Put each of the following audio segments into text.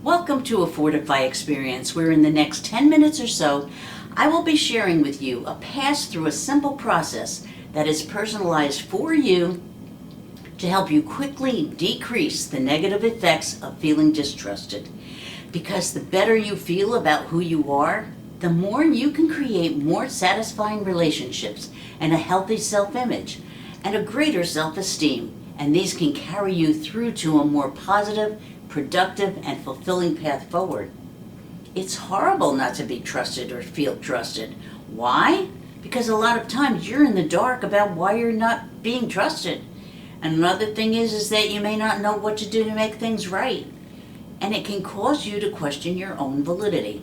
Welcome to a Fortify experience where in the next 10 minutes or so, I will be sharing with you a pass through a simple process that is personalized for you to help you quickly decrease the negative effects of feeling distrusted. Because the better you feel about who you are, the more you can create more satisfying relationships and a healthy self-image and a greater self-esteem. And these can carry you through to a more positive, productive, and fulfilling path forward. It's horrible not to be trusted or feel trusted. Why? Because a lot of times you're in the dark about why you're not being trusted. And another thing is that you may not know what to do to make things right. And it can cause you to question your own validity.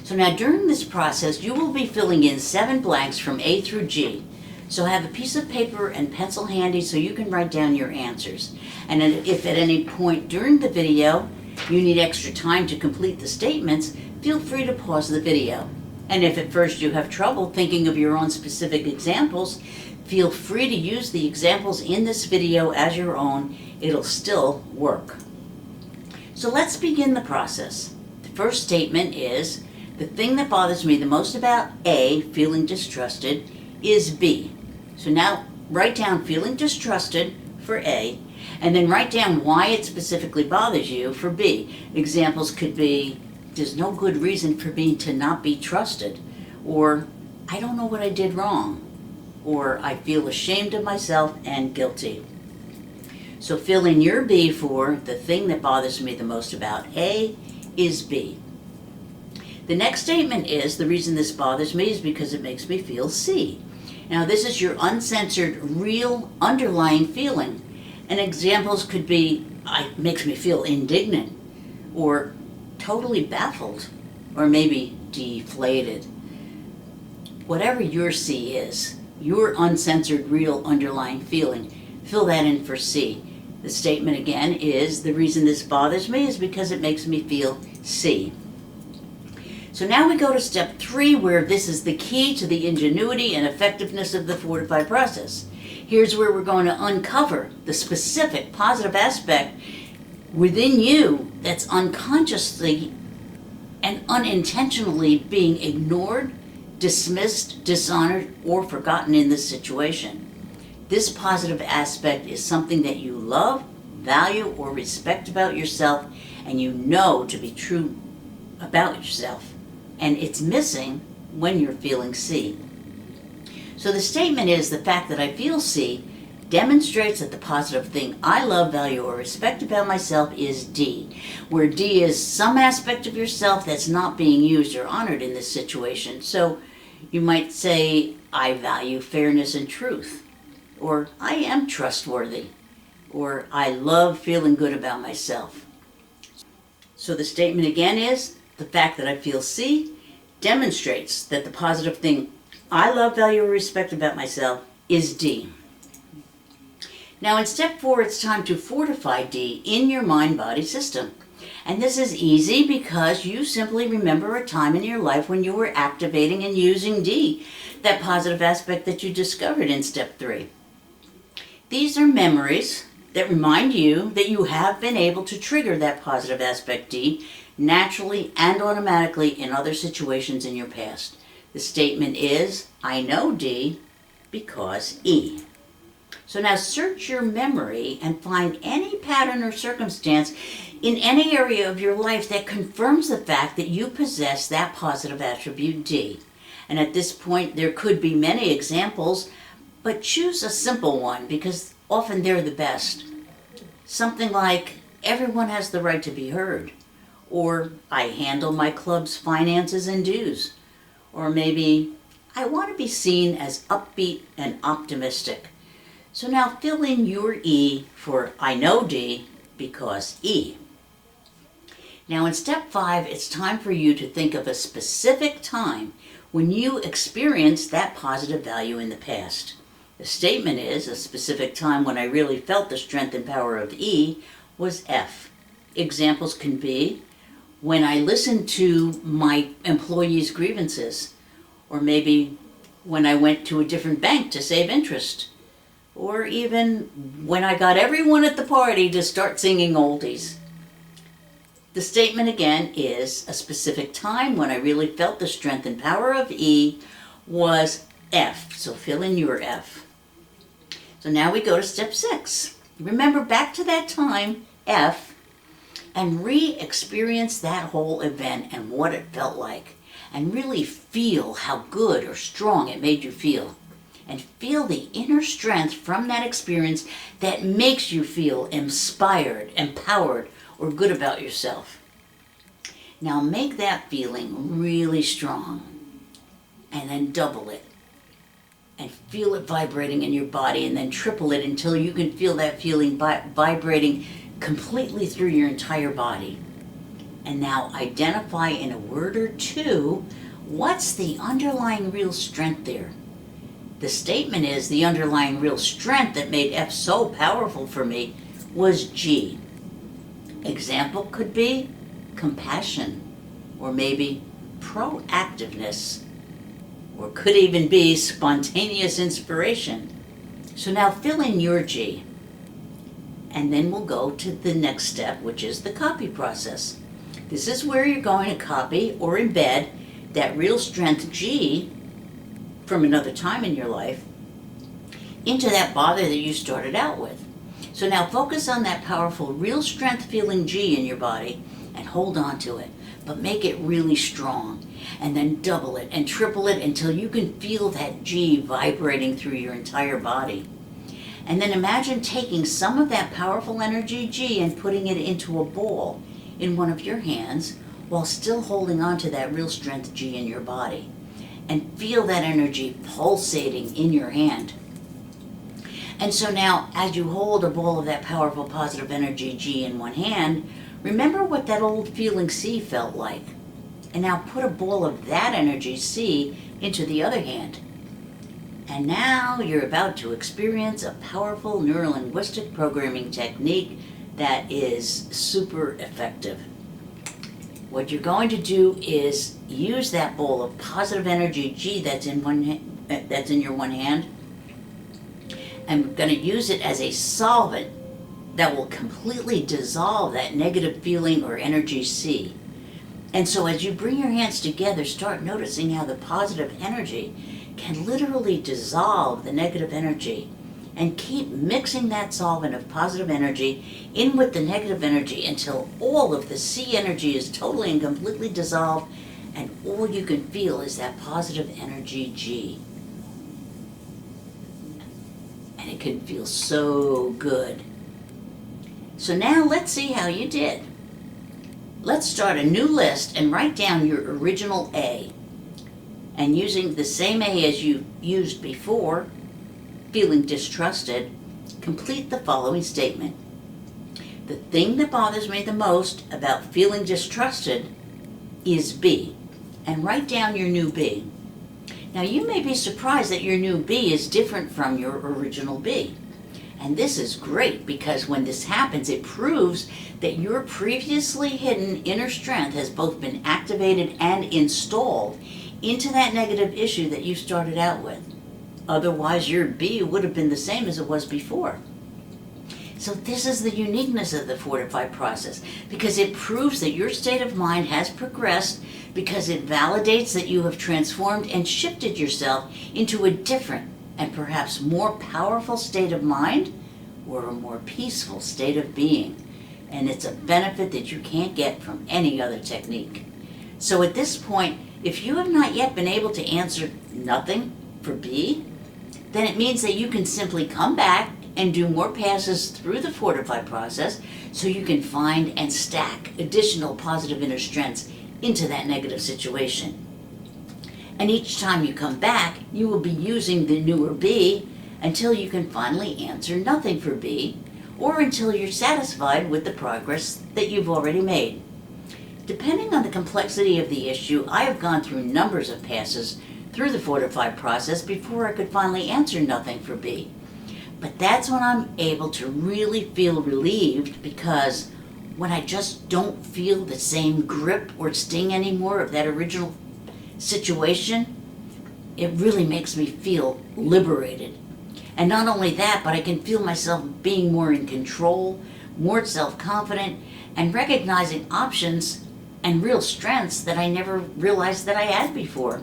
So now during this process, you will be filling in 7 blanks from A through G. So have a piece of paper and pencil handy so you can write down your answers. And if at any point during the video you need extra time to complete the statements, feel free to pause the video. And if at first you have trouble thinking of your own specific examples, feel free to use the examples in this video as your own. It'll still work. So let's begin the process. The first statement is, the thing that bothers me the most about A, feeling distrusted, is B. So now write down feeling distrusted for A, and then write down why it specifically bothers you for B. Examples could be, there's no good reason for me to not be trusted, or I don't know what I did wrong, or I feel ashamed of myself and guilty. So fill in your B for the thing that bothers me the most about A is B. The next statement is, the reason this bothers me is because it makes me feel C. Now this is your uncensored, real, underlying feeling. And examples could be, it makes me feel indignant, or totally baffled, or maybe deflated. Whatever your C is, your uncensored, real, underlying feeling, fill that in for C. The statement again is, the reason this bothers me is because it makes me feel C. So now we go to step 3, where this is the key to the ingenuity and effectiveness of the Fortify process. Here's where we're going to uncover the specific positive aspect within you that's unconsciously and unintentionally being ignored, dismissed, dishonored, or forgotten in this situation. This positive aspect is something that you love, value, or respect about yourself, and you know to be true about yourself. And it's missing when you're feeling C. So the statement is, the fact that I feel C demonstrates that the positive thing I love, value, or respect about myself is D, where D is some aspect of yourself that's not being used or honored in this situation. So you might say, I value fairness and truth, or I am trustworthy, or I love feeling good about myself. So the statement again is, the fact that I feel C demonstrates that the positive thing I love, value, or respect about myself is D. Now in step 4, it's time to fortify D in your mind-body system. And this is easy because you simply remember a time in your life when you were activating and using D, that positive aspect that you discovered in step 3. These are memories that remind you that you have been able to trigger that positive aspect D naturally and automatically in other situations in your past. The statement is, I know D because E. So now search your memory and find any pattern or circumstance in any area of your life that confirms the fact that you possess that positive attribute D. And at this point, there could be many examples, but choose a simple one because often they're the best. Something like, everyone has the right to be heard. Or, I handle my club's finances and dues. Or maybe, I want to be seen as upbeat and optimistic. So now fill in your E for I know D because E. Now in step 5, it's time for you to think of a specific time when you experienced that positive value in the past. The statement is, a specific time when I really felt the strength and power of E was F. Examples can be, when I listened to my employees' grievances, or maybe when I went to a different bank to save interest, or even when I got everyone at the party to start singing oldies. The statement again is a specific time when I really felt the strength and power of E was F. So fill in your F. So now we go to step 6. Remember back to that time, F, and re-experience that whole event and what it felt like. And really feel how good or strong it made you feel. And feel the inner strength from that experience that makes you feel inspired, empowered, or good about yourself. Now make that feeling really strong and then double it. And feel it vibrating in your body and then triple it until you can feel that feeling vibrating completely through your entire body. And now identify in a word or two, what's the underlying real strength there? The statement is the underlying real strength that made F so powerful for me was G. Example could be compassion, or maybe proactiveness, or could even be spontaneous inspiration. So now fill in your G. And then we'll go to the next step, which is the copy process. This is where you're going to copy or embed that real strength G from another time in your life into that bother that you started out with. So now focus on that powerful real strength feeling G in your body and hold on to it, but make it really strong, and then double it and triple it until you can feel that G vibrating through your entire body. And then imagine taking some of that powerful energy G and putting it into a ball in one of your hands while still holding on to that real strength G in your body. And feel that energy pulsating in your hand. And so now, as you hold a ball of that powerful positive energy G in one hand, remember what that old feeling C felt like. And now put a ball of that energy C into the other hand. And now you're about to experience a powerful neuro-linguistic programming technique that is super effective. What you're going to do is use that ball of positive energy G that's in your one hand. I'm going to use it as a solvent that will completely dissolve that negative feeling or energy C. And so as you bring your hands together, start noticing how the positive energy can literally dissolve the negative energy, and keep mixing that solvent of positive energy in with the negative energy until all of the C energy is totally and completely dissolved, and all you can feel is that positive energy G. And it can feel so good. So now let's see how you did. Let's start a new list and write down your original A. And using the same A as you used before, feeling distrusted, complete the following statement. The thing that bothers me the most about feeling distrusted is B. And write down your new B. Now you may be surprised that your new B is different from your original B. And this is great because when this happens, it proves that your previously hidden inner strength has both been activated and installed into that negative issue that you started out with. Otherwise, your B would have been the same as it was before. So this is the uniqueness of the Fortify process, because it proves that your state of mind has progressed, because it validates that you have transformed and shifted yourself into a different and perhaps more powerful state of mind, or a more peaceful state of being. And it's a benefit that you can't get from any other technique. So at this point, if you have not yet been able to answer nothing for B, then it means that you can simply come back and do more passes through the Fortify process so you can find and stack additional positive inner strengths into that negative situation. And each time you come back, you will be using the newer B until you can finally answer nothing for B, or until you're satisfied with the progress that you've already made. Depending on the complexity of the issue, I have gone through numbers of passes through the Fortify process before I could finally answer nothing for B. But that's when I'm able to really feel relieved, because when I just don't feel the same grip or sting anymore of that original situation, it really makes me feel liberated. And not only that, but I can feel myself being more in control, more self-confident, and recognizing options and real strengths that I never realized that I had before.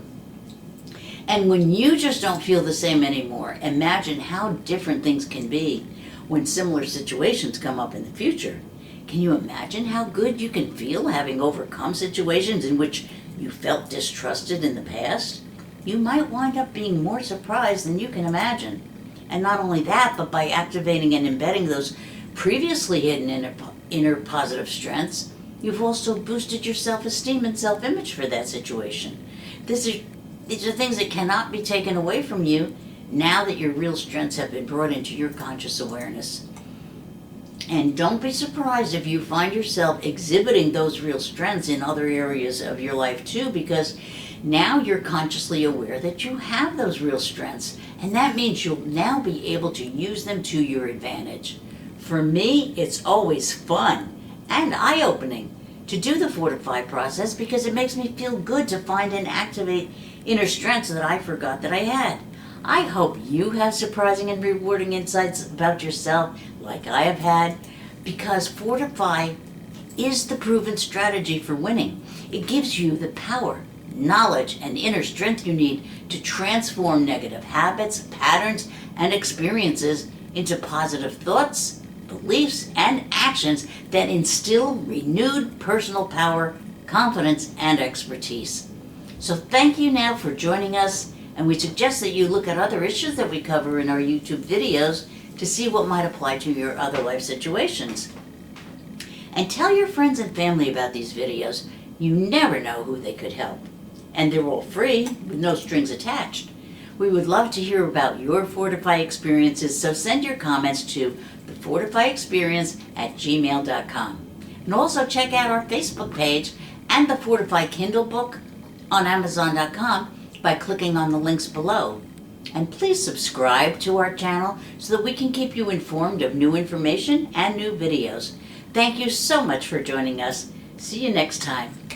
And when you just don't feel the same anymore, imagine how different things can be when similar situations come up in the future. Can you imagine how good you can feel having overcome situations in which you felt distrusted in the past? You might wind up being more surprised than you can imagine. And not only that, but by activating and embedding those previously hidden inner positive strengths, you've also boosted your self-esteem and self-image for that situation. These are things that cannot be taken away from you now that your real strengths have been brought into your conscious awareness. And don't be surprised if you find yourself exhibiting those real strengths in other areas of your life too, because now you're consciously aware that you have those real strengths, and that means you'll now be able to use them to your advantage. For me, it's always fun and eye-opening to do the Fortify process because it makes me feel good to find and activate inner strengths that I forgot that I had. I hope you have surprising and rewarding insights about yourself like I have had, because Fortify is the proven strategy for winning. It gives you the power, knowledge, and inner strength you need to transform negative habits, patterns, and experiences into positive thoughts, beliefs, and actions that instill renewed personal power, confidence, and expertise. So thank you now for joining us, and we suggest that you look at other issues that we cover in our YouTube videos to see what might apply to your other life situations. And tell your friends and family about these videos. You never know who they could help. And they're all free, with no strings attached. We would love to hear about your Fortify experiences, so send your comments to thefortifyexperience@gmail.com. And also check out our Facebook page and the Fortify Kindle book on Amazon.com by clicking on the links below. And please subscribe to our channel so that we can keep you informed of new information and new videos. Thank you so much for joining us. See you next time.